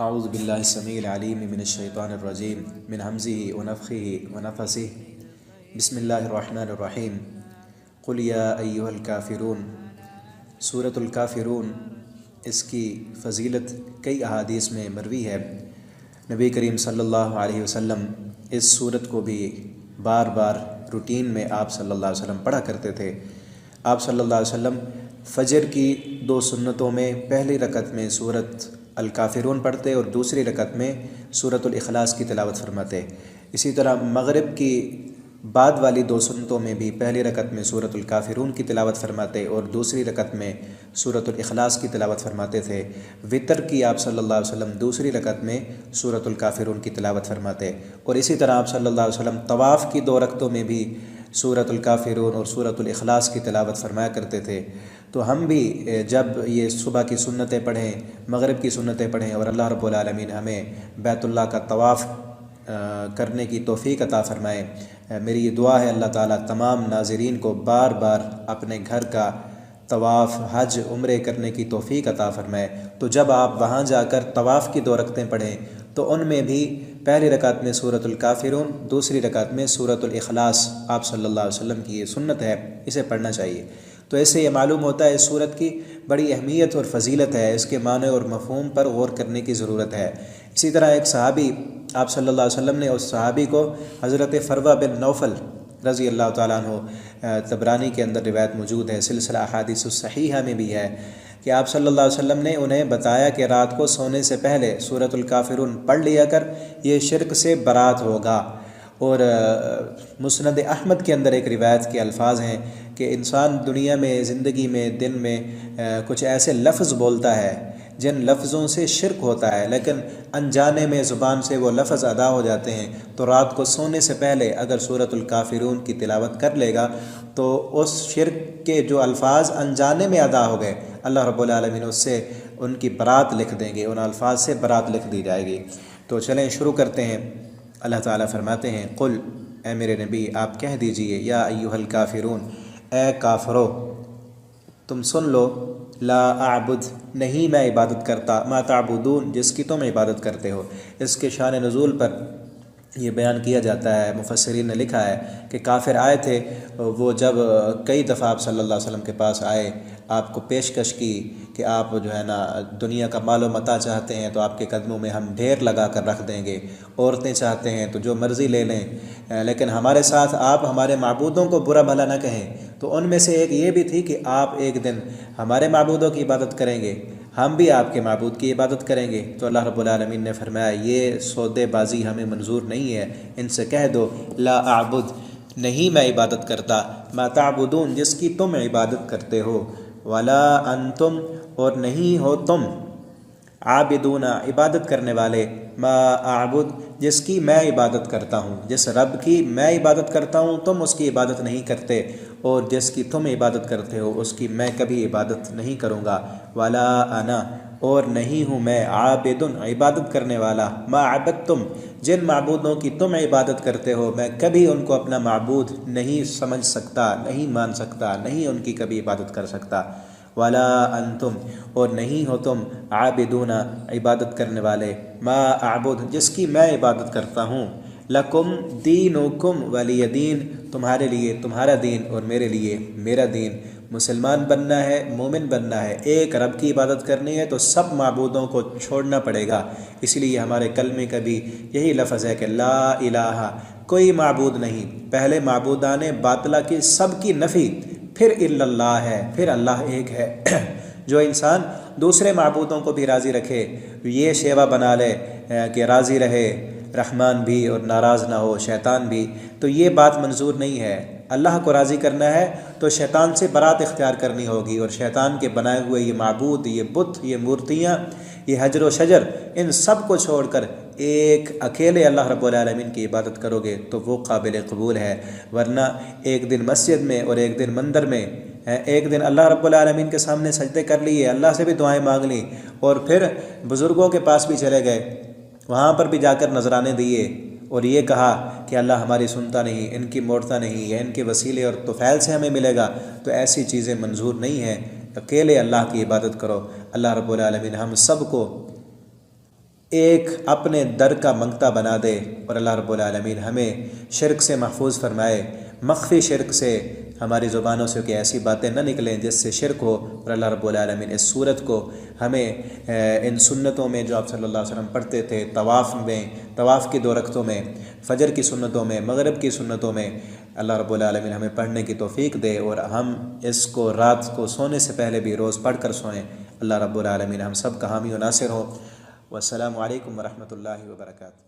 اعوذ باللہ السمیع العلیم من الشیطان الرجیم من حمزه ونفخه ونفثه بسم اللہ الرحمن الرحیم قل یا ایہا الکافرون۔ سورۃ الکافرون، اس کی فضیلت کئی احادیث میں مروی ہے۔ نبی کریم صلی اللہ علیہ وسلم اس سورت کو بھی بار بار روٹین میں آپ صلی اللہ علیہ وسلم پڑھا کرتے تھے۔ آپ صلی اللہ علیہ وسلم فجر کی 2 سنتوں میں پہلی رکعت میں سورۃ الکافرون پڑھتے اور دوسری رکعت میں سورۃ الاخلاص کی تلاوت فرماتے۔ اسی طرح مغرب کی بعد والی 2 سنتوں میں بھی پہلی رکعت میں سورۃ الکافرون کی تلاوت فرماتے اور دوسری رکعت میں سورۃ الاخلاص کی تلاوت فرماتے تھے۔ وطر کی آپ صلی اللہ علیہ وسلم دوسری رکعت میں سورۃ الکافرون کی تلاوت فرماتے، اور اسی طرح آپ صلی اللہ علیہ وسلم طواف کی 2 رکعتوں میں بھی سورۃ الکافرون اور سورۃ الاخلاص کی تلاوت فرمایا کرتے تھے۔ تو ہم بھی جب یہ صبح کی سنتیں پڑھیں، مغرب کی سنتیں پڑھیں اور اللہ رب العالمین ہمیں بیت اللہ کا طواف کرنے کی توفیق عطا فرمائے، میری یہ دعا ہے اللہ تعالیٰ تمام ناظرین کو بار بار اپنے گھر کا طواف، حج، عمرے کرنے کی توفیق عطا فرمائے۔ تو جب آپ وہاں جا کر طواف کی 2 رکعتیں پڑھیں تو ان میں بھی پہلی رکعت میں سورۃ الکافرون، دوسری رکعت میں سورۃ الاخلاص آپ صلی اللہ علیہ وسلم کی یہ سنت ہے، اسے پڑھنا چاہیے۔ تو ایسے یہ معلوم ہوتا ہے اس سورت کی بڑی اہمیت اور فضیلت ہے، اس کے معنی اور مفہوم پر غور کرنے کی ضرورت ہے۔ اسی طرح ایک صحابی آپ صلی اللہ علیہ وسلم نے اس صحابی کو حضرت فروہ بن نوفل رضی اللہ تعالیٰ عنہ، طبرانی کے اندر روایت موجود ہے، سلسلہ احادیث الصحیحہ میں بھی ہے کہ آپ صلی اللہ علیہ وسلم نے انہیں بتایا کہ رات کو سونے سے پہلے سورۃ الکافرون پڑھ لیا کر، یہ شرک سے برات ہوگا۔ اور مسند احمد کے اندر ایک روایت کے الفاظ ہیں کہ انسان دنیا میں، زندگی میں، دن میں کچھ ایسے لفظ بولتا ہے جن لفظوں سے شرک ہوتا ہے، لیکن انجانے میں زبان سے وہ لفظ ادا ہو جاتے ہیں۔ تو رات کو سونے سے پہلے اگر سورۃ الکافرون کی تلاوت کر لے گا تو اس شرک کے جو الفاظ انجانے میں ادا ہو گئے، اللہ رب العالمین اس سے ان کی برات لکھ دیں گے، ان الفاظ سے برات لکھ دی جائے گی۔ تو چلیں شروع کرتے ہیں۔ اللہ تعالیٰ فرماتے ہیں، قل، اے میرے نبی آپ کہہ دیجئے، یا ایھا الکافرون، اے کافرو، تم سن لو، لا اعبد، نہیں میں عبادت کرتا، ما تعبدون، جس کی تم عبادت کرتے ہو۔ اس کے شان نزول پر یہ بیان کیا جاتا ہے، مفسرین نے لکھا ہے کہ کافر آئے تھے، وہ جب کئی دفعہ آپ صلی اللہ علیہ وسلم کے پاس آئے، آپ کو پیشکش کی کہ آپ جو ہے نا دنیا کا مال و متاع چاہتے ہیں تو آپ کے قدموں میں ہم ڈھیر لگا کر رکھ دیں گے، عورتیں چاہتے ہیں تو جو مرضی لے لیں، لیکن ہمارے ساتھ آپ ہمارے معبودوں کو برا بھلا نہ کہیں۔ تو ان میں سے ایک یہ بھی تھی کہ آپ ایک دن ہمارے معبودوں کی عبادت کریں گے، ہم بھی آپ کے معبود کی عبادت کریں گے۔ تو اللہ رب العالمین نے فرمایا یہ سودے بازی ہمیں منظور نہیں ہے، ان سے کہہ دو، لا اعبد، نہیں میں عبادت کرتا، ما تعبدون، جس کی تم عبادت کرتے ہو، ولا انتم، اور نہیں ہو تم، عابدون، عبادت کرنے والے، ما اعبد، جس کی میں عبادت کرتا ہوں، جس رب کی میں عبادت کرتا ہوں تم اس کی عبادت نہیں کرتے، اور جس کی تم عبادت کرتے ہو اس کی میں کبھی عبادت نہیں کروں گا، ولا انا، اور نہیں ہوں میں، عابد، عبادت کرنے والا، ما عبدتم، جن معبودوں کی تم عبادت کرتے ہو میں کبھی ان کو اپنا معبود نہیں سمجھ سکتا، نہیں مان سکتا، نہیں ان کی کبھی عبادت کر سکتا، ولا انتم، اور نہیں ہو تم، عابدون، عبادت کرنے والے، ما اعبد، جس کی میں عبادت کرتا ہوں، لکم دینکم ولی دین، تمہارے لیے تمہارا دین اور میرے لیے میرا دین۔ مسلمان بننا ہے، مومن بننا ہے، ایک رب کی عبادت کرنی ہے تو سب معبودوں کو چھوڑنا پڑے گا۔ اس لیے ہمارے کلمے کا بھی یہی لفظ ہے کہ لا الہ، کوئی معبود نہیں، پہلے معبودان باطلہ کی سب کی نفی، پھر الا اللہ ہے، پھر اللہ ایک ہے۔ جو انسان دوسرے معبودوں کو بھی راضی رکھے، یہ شیوا بنا لے کہ راضی رہے رحمان بھی اور ناراض نہ ہو شیطان بھی، تو یہ بات منظور نہیں ہے۔ اللہ کو راضی کرنا ہے تو شیطان سے برات اختیار کرنی ہوگی، اور شیطان کے بنائے ہوئے یہ معبود، یہ بت، یہ مورتیاں، یہ حجر و شجر، ان سب کو چھوڑ کر ایک اکیلے اللہ رب العالمین کی عبادت کرو گے تو وہ قابل قبول ہے۔ ورنہ ایک دن مسجد میں اور ایک دن مندر میں، ایک دن اللہ رب العالمین کے سامنے سجدے کر لیے، اللہ سے بھی دعائیں مانگ لیں، اور پھر بزرگوں کے پاس بھی چلے گئے، وہاں پر بھی جا کر نذرانے دیے اور یہ کہا کہ اللہ ہماری سنتا نہیں، ان کی موڑتا نہیں، یا ان کے وسیلے اور طفیل سے ہمیں ملے گا، تو ایسی چیزیں منظور نہیں ہیں۔ اکیلے اللہ کی عبادت کرو۔ اللہ رب العالمین ہم سب کو ایک اپنے در کا منگتا بنا دے، اور اللہ رب العالمین ہمیں شرک سے محفوظ فرمائے، مخفی شرک سے ہماری زبانوں سے کہ ایسی باتیں نہ نکلیں جس سے شرک ہو، اور اللہ رب العالمین اس صورت کو ہمیں ان سنتوں میں جو آپ صلی اللہ علیہ وسلم پڑھتے تھے، طواف کی 2 رکعتوں میں، فجر کی سنتوں میں، مغرب کی سنتوں میں، اللہ رب العالمین ہمیں پڑھنے کی توفیق دے، اور ہم اس کو رات کو سونے سے پہلے بھی روز پڑھ کر سوئیں۔ اللہ رب العالمین ہم سب کا حامی و ناصر ہو۔ والسلام علیکم ورحمۃ اللہ وبرکاتہ۔